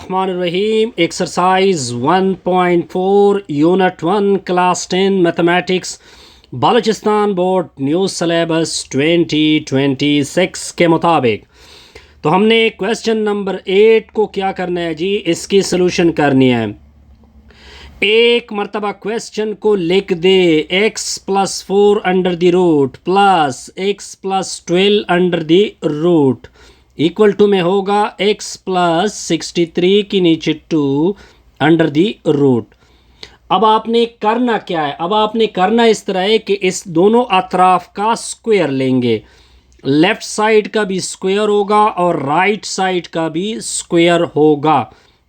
बिस्मिल्लाहिर्रहमानिर्रहीम। Exercise 1.4 unit 1 class 10 mathematics Balochistan board new syllabus 2026 के मुताबिक तो हमने क्वेश्चन नंबर 8 को क्या करना है जी, इसकी सलूशन करनी है। एक मरतबा क्वेश्चन को लिख दे x plus 4 under the root plus x plus 12 under the root equal to में होगा x प्लस 63 की नीचे 2 अंडर दी रूट। अब आपने करना क्या है, अब आपने करना इस तरह है कि इस दोनों अतराफ का स्क्वायर लेंगे। लेफ्ट साइड का भी स्क्वायर होगा और राइट साइड का भी स्क्वायर होगा।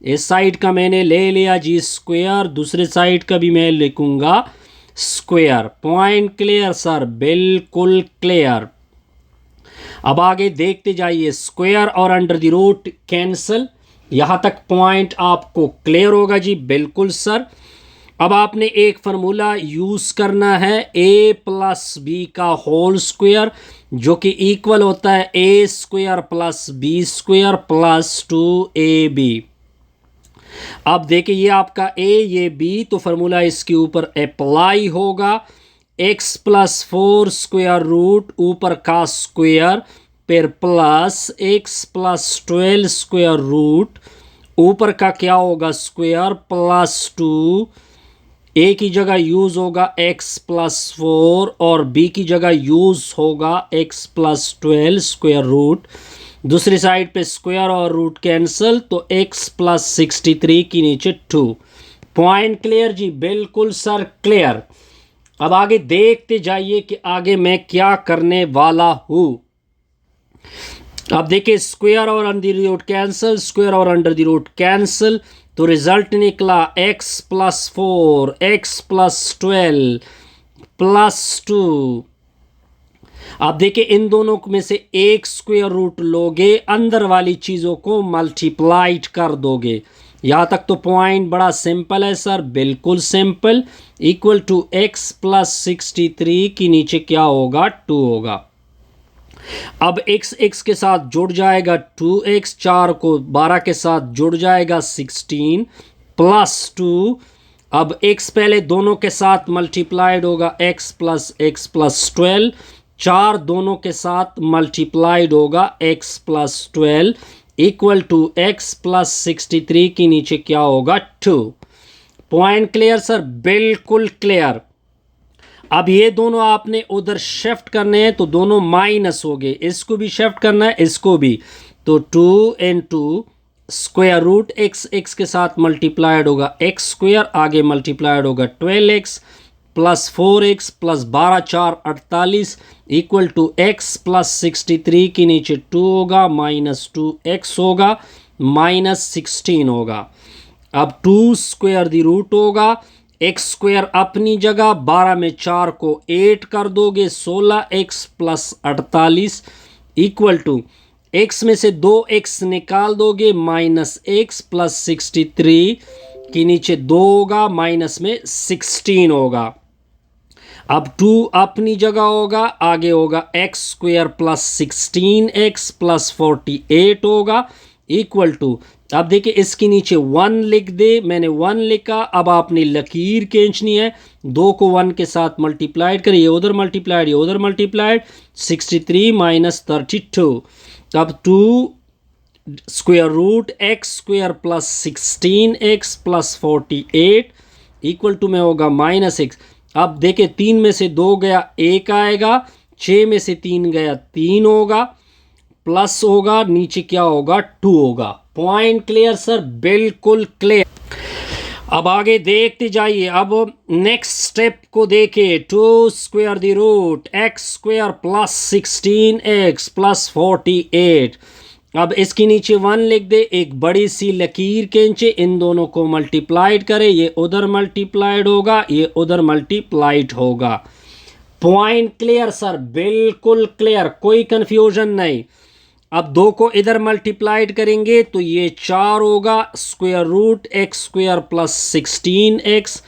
इस साइड का मैंने ले लिया जी स्क्वायर, दूसरे साइड का भी मैं लिखूंगा स्क्वायर। पॉइंट क्लियर सर, बिल्कुल क्लियर। अब आगे देखते जाइए, स्क्वायर और अंडर द रूट कैंसिल। यहाँ तक पॉइंट आपको क्लियर होगा जी, बिल्कुल सर। अब आपने एक फार्मूला यूज़ करना है a प्लस बी का होल स्क्वायर, जो कि इक्वल होता है a square plus B square plus 2ab। अब देखिए ये आपका a ये b, तो फार्मूला इसके ऊपर अप्लाई होगा। x प्लस 4 स्क्वायर रूट ऊपर का स्क्वायर फिर plus x plus 12 square root ऊपर का क्या होगा स्क्वायर प्लस 2। a की जगह यूज़ होगा x प्लस 4 और b की जगह यूज़ होगा x प्लस 12 स्क्वायर रूट। दूसरी साइड पे स्क्वायर और रूट कैंसिल, तो x प्लस 63 की नीचे 2। पॉइंट क्लियर जी, बिल्कुल सर क्लियर। अब आगे देखते जाइए कि आगे मैं क्या करने वाला हूँ। अब देखिए स्क्वायर और under the root cancel, square और अंडर द रूट कैंसिल, तो रिजल्ट निकला x plus 4 x plus 12 plus 2। अब देखिए इन दोनों में से एक स्क्वायर रूट लोगे, अंदर वाली चीज़ों को मल्टीप्लाइड कर दोगे। यहाँ तक तो पॉइंट बड़ा सिंपल है सर, बिल्कुल simple. Equal to x plus 63 की नीचे क्या होगा 2 होगा। अब x के साथ जुड़ जाएगा 2x, 4 को 12 के साथ जुड़ जाएगा 16 प्लस 2। अब x पहले दोनों के साथ मल्टीप्लाइड होगा x प्लस 12, 4 दोनों के साथ मल्टीप्लाइड होगा x plus 12 equal to x plus 63 की नीचे क्या होगा 2। पॉइंट क्लियर सर, बिल्कुल क्लियर। अब ये दोनों आपने उधर शिफ्ट करने हैं, तो दोनों माइनस हो गए। इसको भी शिफ्ट करना है, इसको भी, तो 2 इंटू स्क्वायर रूट x के साथ मल्टीप्लाइड होगा x स्क्वायर, आगे मल्टीप्लाइड होगा 12x plus 4x plus 12 4 48 equal to x plus 63 की नीचे 2 होगा माइनस 2x होगा माइनस 16 होगा। अब 2 स्क्वायर दी रूट होगा, x स्क्वायर अपनी जगह, 12 में 4 को 8 कर दोगे 16x plus 48 equal to x में से 2x निकाल दोगे माइनस x प्लस 63 की नीचे 2 होगा माइनस में 16 होगा। अब 2 अपनी जगह होगा, आगे होगा x square plus 16x plus 48 होगा इक्वल टू, अब देखिए इसके नीचे 1 लिख दे, मैंने 1 लिखा। अब आपने लकीर खींचनी है, 2 को 1 के साथ मल्टीप्लाइड करिए, ये उधर मल्टीप्लाइड ये उधर मल्टीप्लाइड, 63 माइनस 32। अब 2 square root x square plus 16x plus 48 equal to में होगा माइनस x। अब देखिए 3 में से 2 गया 1 आएगा, 6 में से 3 गया 3 होगा, प्लस होगा नीचे क्या होगा 2 होगा। पॉइंट क्लियर सर, बिल्कुल क्लियर। अब आगे देखते जाइए, अब नेक्स्ट स्टेप को देखिए। 2 square the root x square plus 16x plus 48। अब इसके नीचे 1 लिख दे, एक बड़ी सी लकीर खींचे, इन दोनों को मल्टीप्लाइड करे, ये उधर मल्टीप्लाइड होगा ये उधर मल्टीप्लाइड होगा। पॉइंट क्लियर सर, बिल्कुल क्लियर, कोई कंफ्यूजन नहीं। अब 2 को इधर मल्टीप्लाइड करेंगे तो ये 4 होगा, square root x square plus 16x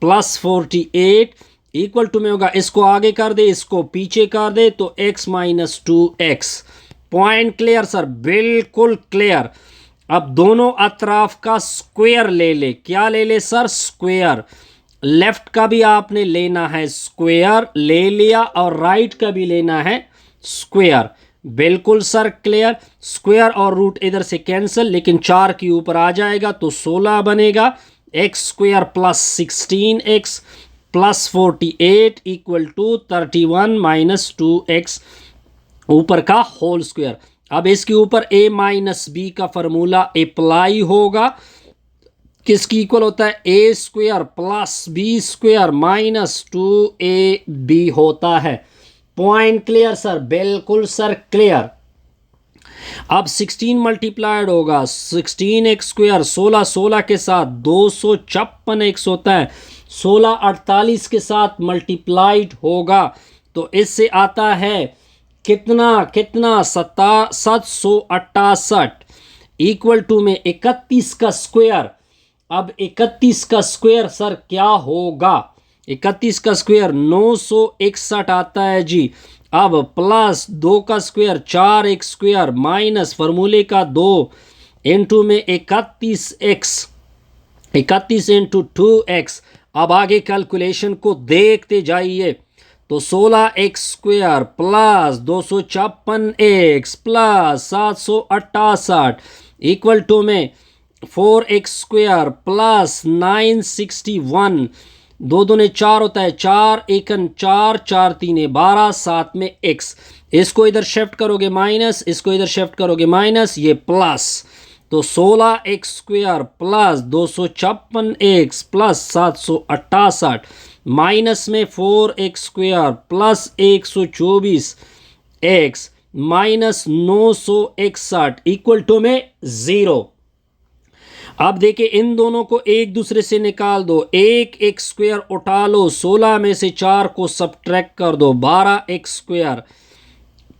plus 48 equal to में होगा, इसको आगे कर दे इसको पीछे कर दे तो x minus 2x। Point clear sir, बिल्कुल क्लियर। अब दोनों अतराफ का स्क्वायर ले ले। क्या ले ले सर? स्क्वायर। लेफ्ट का भी आपने लेना है स्क्वायर, ले लिया, और राइट का भी लेना है स्क्वायर। बिल्कुल सर क्लियर। स्क्वायर और रूट इधर से कैंसिल, लेकिन 4 के ऊपर आ जाएगा तो 16 बनेगा। X square plus 16x plus 48 equal to 31 minus 2x ऊपर का होल स्क्वायर। अब इसके ऊपर a माइनस बी का फॉर्मूला अप्लाई होगा। किसकी इक्वल होता है? A square plus B square minus 2ab होता है। Point clear sir? बिल्कुल सर क्लियर। अब 16 मल्टीप्लाइड होगा 16x स्क्वायर, 16 के साथ 256x होता है, 16 48 के साथ मल्टीप्लाइड होगा तो इससे आता है कितना 768 इक्वल टू में 31 का स्क्वायर। अब 31 का स्क्वायर सर क्या होगा? 31 का स्क्वायर 961 आता है जी। अब प्लस 2 का स्क्वायर 4x स्क्वायर माइनस फॉर्मूले का 2 इंटू में 31x, 31 इंटू 2x। अब आगे कैलकुलेशन को देखते जाइए तो 16x square plus 256x plus 768 equal to में 4x स्क्वायर प्लस 961, 2 दूने 4 होता है, 4 एकन 4, 4 तीने 12, 7 में x। इसको इधर शिफ्ट करोगे माइनस, इसको इधर शिफ्ट करोगे माइनस, ये प्लस। तो 16x square plus 256x plus 768 minus में 4x square plus 124x minus 961 equal to में 0। अब देखिए इन दोनों को एक दूसरे से निकाल दो। एक एक्स स्क्वायर उठा लो, 16 में से 4 को सब्ट्रैक्ट कर दो, 12x स्क्वायर।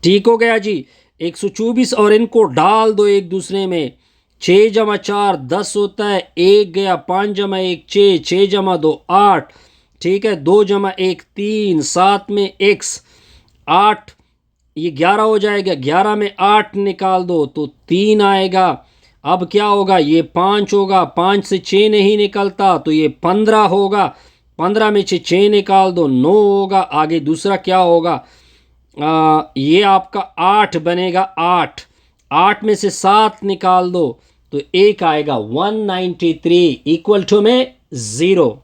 ठीक हो गया जी। 124 और इनको डाल दो एक दूसरे में। 6 जमा 4 10 होता है, 1 गया, 5 जमा 1 6, 6 जमा 2 8। ठीक है, 2 जमा 1 3, 7 में x 8, ये 11 हो जाएगा। 11 में 8 निकाल दो तो 3 आएगा। अब क्या होगा? ये 5 होगा, 5 से 6 नहीं निकलता तो ये 15 होगा। 15 में से 6 निकाल दो 9 होगा। आगे दूसरा क्या होगा? ये आपका 8 बनेगा। 8 में से 7 निकाल दो तो 1 आएगा। 193 इक्वल टू में 0।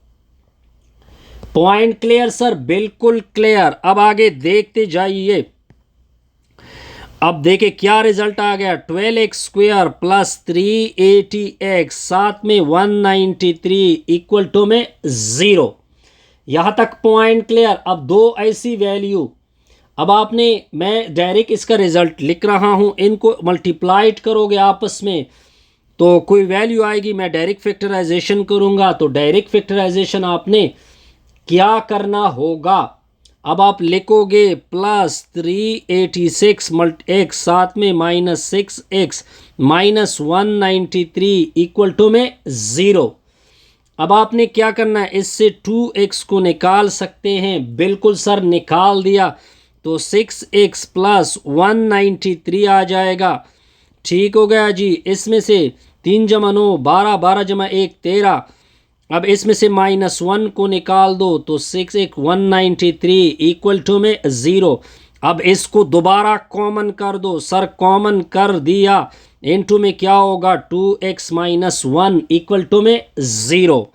Point clear sir? बिल्कुल क्लियर। अब आगे देखते जाइए। अब देखिए क्या रिजल्ट आ गया। 12x स्क्वायर प्लस 380x, साथ में 193 इक्वल टू में 0। यहां तक पॉइंट क्लियर। अब दो ऐसी वैल्यू, अब आपने, मैं डायरेक्ट इसका रिजल्ट लिख रहा हूं, इनको मल्टीप्लाइड करोगे आपस में तो कोई वैल्यू आएगी। मैं डायरेक्ट फैक्टराइजेशन करूंगा तो डायरेक्ट फैक्टराइजेशन आपने क्या करना होगा? अब आप लिखोगे प्लस 386 x साथ में minus 6x minus 193 equal to में 0। अब आपने क्या करना है? इससे 2x को निकाल सकते हैं। बिल्कुल सर, निकाल दिया तो 6x प्लस 193 आ जाएगा। ठीक हो गया जी। इसमें से 3 जमा 9 12, 12 जमा 1 13। अब इसमें से -1 को निकाल दो तो 6 1 193 इक्वल टू में 0। अब इसको दोबारा कॉमन कर दो। सर कॉमन कर दिया, इनटू में क्या होगा? 2x माइनस 1 इक्वल टू में 0।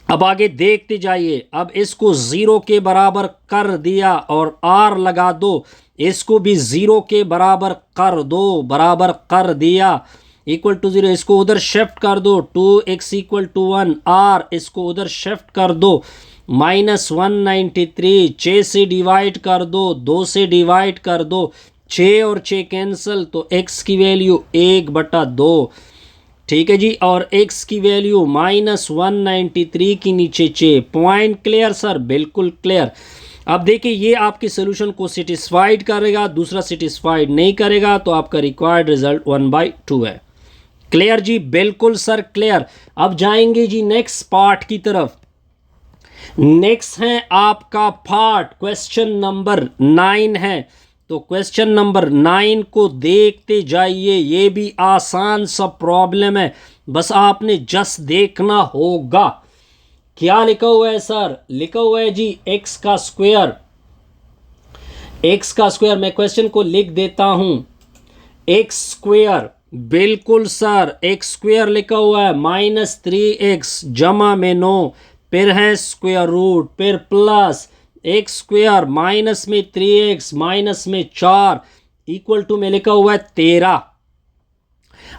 अब आगे देखते जाइए। अब इसको 0 के बराबर कर दिया और r लगा दो। इसको भी 0 के बराबर कर दो, बराबर कर दिया, इक्वल टू 0। इसको उधर शिफ्ट कर दो, 2x इक्वल टू 1, r इसको उधर शिफ्ट कर दो, माइनस 193। 6 से डिवाइड कर दो, 2 से डिवाइड कर दो, 6 और 6 कैंसिल तो x की वैल्यू 1/2। ठीक है जी। और x की वैल्यू माइनस 193 की नीचे 6। Point clear sir? बिल्कुल क्लियर। अब देखिए ये आपके सोल्यूशन को सेटिस्फाइड करेगा, दूसरा सेटिस्फाइड नहीं करेगा तो आपका रिक्वायर्ड रिजल्ट 1/2 है। क्लियर जी? बिल्कुल सर क्लियर। अब जाएंगे जी नेक्स्ट पार्ट की तरफ। नेक्स्ट है आपका पार्ट, क्वेश्चन नंबर 9 है। तो क्वेश्चन नंबर 9 को देखते जाइए। ये भी आसान सा प्रॉब्लम है, बस आपने जस्ट देखना होगा। क्या लिखा हुआ है सर? लिखा हुआ है जी एक्स का स्क्वायर। एक्स का स्क्वायर, मैं क्वेश्चन को लिख देता हूं। एक्स स्क्वायर, बिल्कुल सर, एक्स स्क्वायर लिखा हुआ है -3x जमा में 9, फिर है स्क्वायर रूट, फिर प्लस एक्स स्क्वायर माइनस में 3x माइनस में 4 इक्वल टू में लिखा हुआ है 13।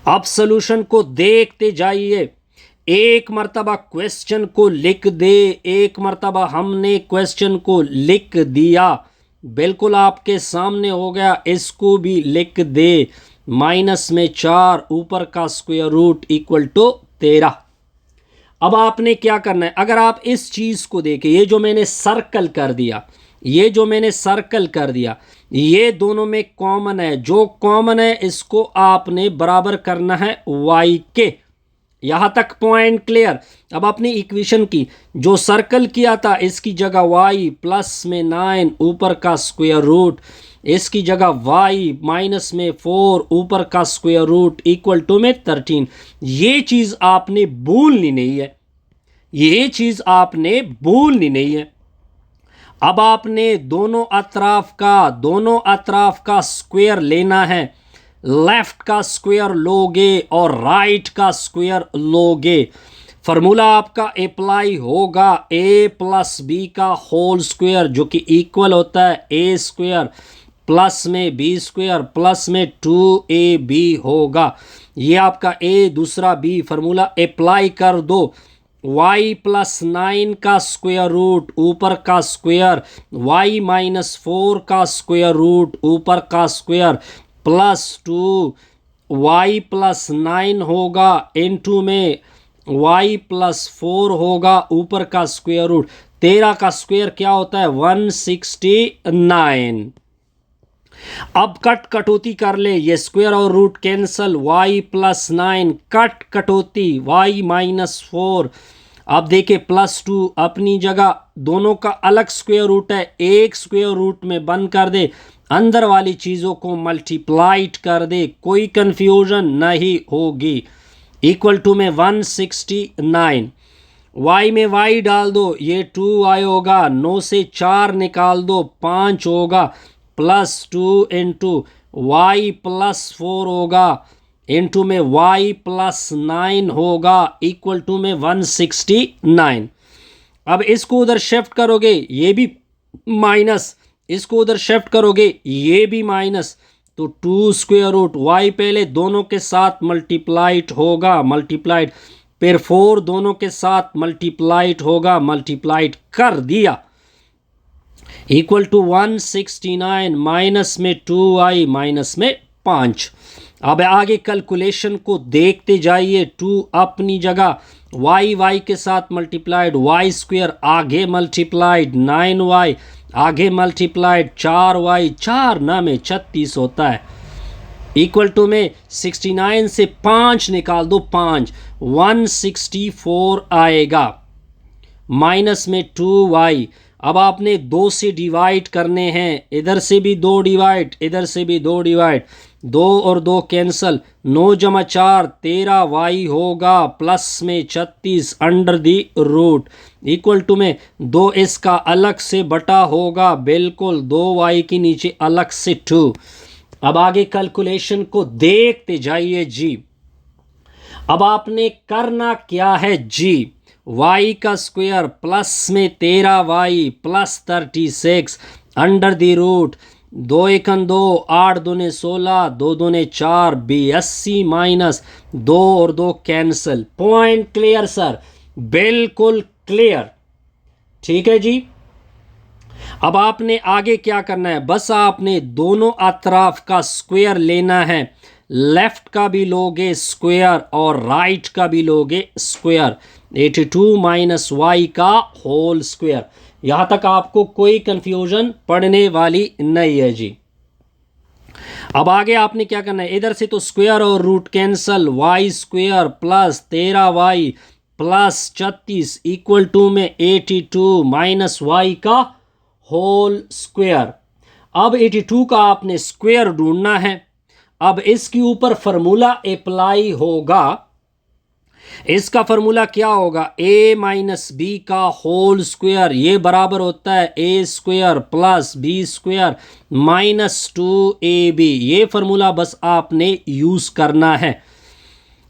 अब सॉल्यूशन को देखते जाइए। एक मर्तबा क्वेश्चन को लिख दे, एक मर्तबा हमने क्वेश्चन को लिख दिया, बिल्कुल आपके सामने हो गया। इसको भी लिख दे, माइनस में 4 ऊपर का स्क्वायर रूट इक्वल टू 13। अब आपने क्या करना है, अगर आप इस चीज को देखें, ये जो मैंने सर्कल कर दिया, ये जो मैंने सर्कल कर दिया, ये दोनों में कॉमन है। जो कॉमन है इसको आपने बराबर करना है y के। यहां तक पॉइंट क्लियर। अब अपनी इक्वेशन की जो सर्कल किया था, इसकी जगह y प्लस में 9 ऊपर का स्क्वायर रूट, इसकी जगह y माइनस में 4 ऊपर का स्क्वायर रूट इक्वल टू में 13। ये चीज आपने भूलनी नहीं है, ये चीज आपने भूलनी नहीं है। अब आपने दोनों अतराफ का स्क्वायर लेना है। लेफ्ट का स्क्वायर लोगे और राइट का स्क्वायर लोगे। फार्मूला आपका अप्लाई होगा a प्लस बी का होल स्क्वायर, जो कि इक्वल होता है a स्क्वायर प्लस में b स्क्वायर प्लस में 2ab होगा। ये आपका a, दूसरा b, फार्मूला अप्लाई कर दो। y प्लस 9 का स्क्वायर रूट ऊपर का स्क्वायर, y माइनस 4 का स्क्वायर रूट ऊपर का स्क्वायर प्लस 2 y प्लस 9 होगा, इनटू में y प्लस 4 होगा ऊपर का स्क्वायर रूट। 13 का स्क्वायर क्या होता है? 169। अब कट कटौती कर ले, ये स्क्वायर और root cancel, y plus 9 cut कटौती y माइनस 4। अब देखिए प्लस 2 अपनी जगह, दोनों का अलग स्क्वायर रूट है, एक स्क्वायर रूट में बंद कर दे, अंदर वाली चीज़ों को मल्टीप्लाइड कर दे, कोई कंफ्यूजन नहीं होगी। इक्वल टू में 169। y में y डाल दो, ये 2y होगा, 9 से 4 निकाल दो, 5 होगा, प्लस 2 इंटू y प्लस 4 होगा, इंटू में y प्लस 9 होगा, इक्वल टू में 169। अब इसको उधर शिफ्ट करोगे, ये भी माइनस, इसको उधर शिफ्ट करोगे, ये भी माइनस, तो 2 स्क्वायर रूट y पहले दोनों के साथ मल्टीप्लाइड होगा, मल्टीप्लाइड, फिर 4 दोनों के साथ मल्टीप्लाइड होगा, मल्टीप्लाइड कर दिया, इक्वल टू 169 माइनस में 2y माइनस में 5। अब आगे कैलकुलेशन को देखते जाइए। 2 अपनी जगह, y के साथ मल्टीप्लाइड, y स्क्वायर आगे मल्टीप्लाइड, 9y आगे मल्टीप्लाइड, 4y, 4 ना में 36 होता है, इक्वल टू में 69 से 5 निकाल दो, 5, 164 आएगा, माइनस में 2y। अब आपने 2 से डिवाइड करने हैं, इधर से भी 2 डिवाइड, इधर से भी 2 डिवाइड, 2 और 2 कैंसल, 9 जमा 4 13y होगा, प्लस में 36 under the root, equal to में 2 इसका अलग से बटा होगा, बिल्कुल 2y की नीचे अलग से 2। अब आगे कैलकुलेशन को देखते जाइए जी। अब आपने करना क्या है जी, y का स्क्वायर प्लस में 13y plus 36 under the root, 2 एकन 2, 8 दूने 16, 2 दूने 4, 82 माइनस 2 और 2 कैंसल। Point clear sir? बिल्कुल क्लियर, ठीक है जी। अब आपने आगे क्या करना है, बस आपने दोनों अतराफ का स्क्वायर लेना है। लेफ्ट का भी लोगे स्क्वायर और राइट का भी लोगे स्क्वायर, 82 माइनस y का होल स्क्वायर। यहां तक आपको कोई कंफ्यूजन पड़ने वाली नहीं है जी। अब आगे आपने क्या करना है, इधर से तो स्क्वायर और root cancel, y square plus 13y plus 36 equal to में 82 माइनस y का होल स्क्वायर। अब 82 का आपने स्क्वायर ढूंढना है। अब इसके ऊपर फॉर्मूला अप्लाई होगा। इसका फॉर्मूला क्या होगा, a माइनस बी का होल स्क्वायर, ये बराबर होता है a square plus B square minus 2ab। ये फॉर्मूला बस आपने यूज करना है।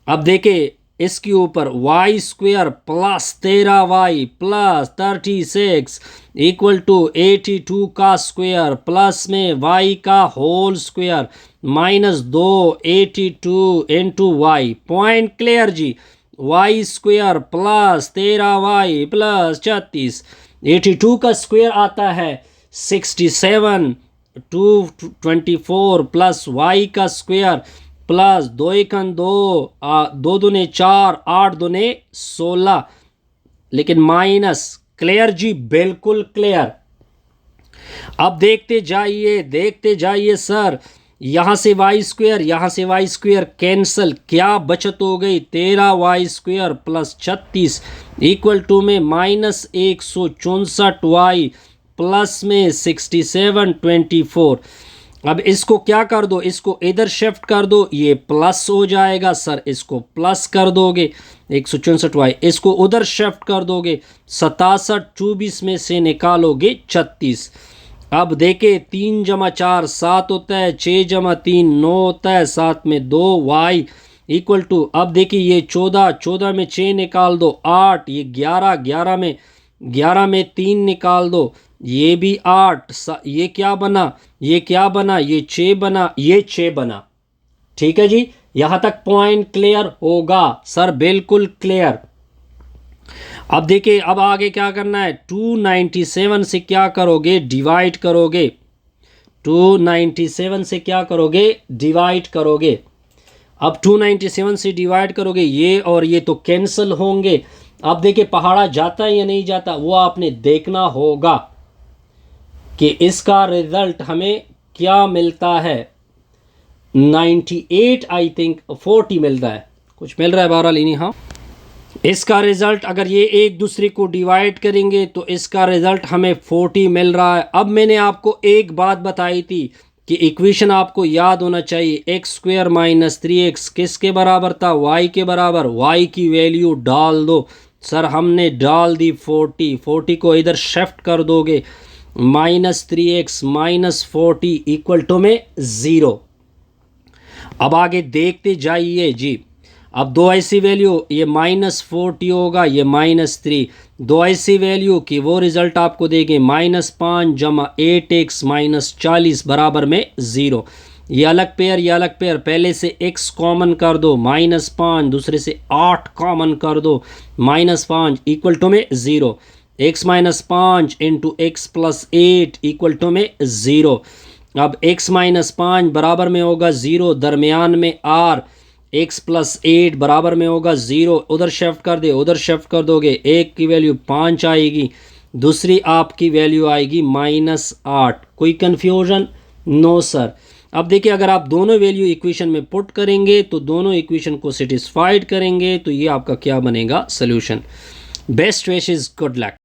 अब देखिए इसके ऊपर y square plus 13y plus 36 equal to 82 का स्क्वायर प्लस में y का whole square minus 2 82 into y. Point clear ji. y square plus 13y plus 36, 82 का स्क्वायर आता है 67, 224 प्लस y का स्क्वायर प्लस 2 एकन 2, 2 दूने 4, 8 दूने 16, लेकिन माइनस। क्लियर जी, बिल्कुल क्लियर। अब देखते जाइए सर, यहाँ से वाई स्क्वायर, यहाँ से वाई स्क्वायर कैंसल, क्या बचत हो गई, 13y square plus 36 equal to में माइनस 164y प्लस में 67 24। अब इसको क्या कर दो, इसको इधर शिफ्ट कर दो, ये प्लस हो जाएगा सर, इसको प्लस कर दोगे 164y, इसको उधर शिफ्ट कर दोगे 67 24 में से निकालोगे 36। अब देखे 3 जमा 4 7 होता है, 6 जमा 3 9 होता है, 7 में 2y इक्वल टू, अब देखिए ये 14, 14 में 6 निकाल दो 8, ये 11, 11 में 3 निकाल दो, ये भी 8, ये क्या बना, ये 6 बना, ये 6 बना। ठीक है जी, यहाँ तक पॉइंट क्लियर होगा सर, बिल्कुल क्लियर। अब देखिए अब आगे क्या करना है, 297 से क्या करोगे, डिवाइड करोगे, 297 से क्या करोगे, डिवाइड करोगे। अब 297 से डिवाइड करोगे, ये और ये तो कैंसिल होंगे। अब देखिए पहाड़ा जाता है या नहीं जाता, वो आपने देखना होगा कि इसका रिजल्ट हमें क्या मिलता है। 98 आई थिंक 40 मिलता है, कुछ मिल रहा है बहरहाल इन्हीं। हाँ, इसका रिज़ल्ट अगर ये एक दूसरे को डिवाइड करेंगे तो इसका रिज़ल्ट हमें 40 मिल रहा है। अब मैंने आपको एक बात बताई थी कि इक्वेशन आपको याद होना चाहिए, एक्स स्क्वायर माइनस 3x किसके बराबर था, y के बराबर। y की वैल्यू डाल दो सर, हमने डाल दी 40, 40 को इधर शिफ्ट कर दोगे, minus 3x minus 40 equal to में 0। अब आगे देखते जाइए जी। अब दो ऐसी वैल्यू, ये माइनस 40 होगा, ये माइनस 3, दो ऐसी वैल्यू की वो रिज़ल्ट आपको देंगे माइनस 5 जमा 8x माइनस 40 बराबर में 0। ये अलग पेयर, ये अलग पेयर, पहले से x कॉमन कर दो माइनस 5, दूसरे से 8 कॉमन कर दो माइनस 5 इक्वल टू में 0। x minus 5 into x plus 8 equal to में 0। अब x माइनस 5 बराबर में होगा 0, दरमियान में r, x प्लस 8 बराबर में होगा 0, उधर शिफ्ट कर दे, उधर शिफ्ट कर दोगे, एक की वैल्यू 5 आएगी, दूसरी आपकी वैल्यू आएगी माइनस 8। कोई कन्फ्यूजन? No sir. अब देखिए अगर आप दोनों वैल्यू इक्वेशन में पुट करेंगे तो दोनों इक्वेशन को सेटिस्फाइड करेंगे तो ये आपका क्या बनेगा, solution. Best wishes, good luck.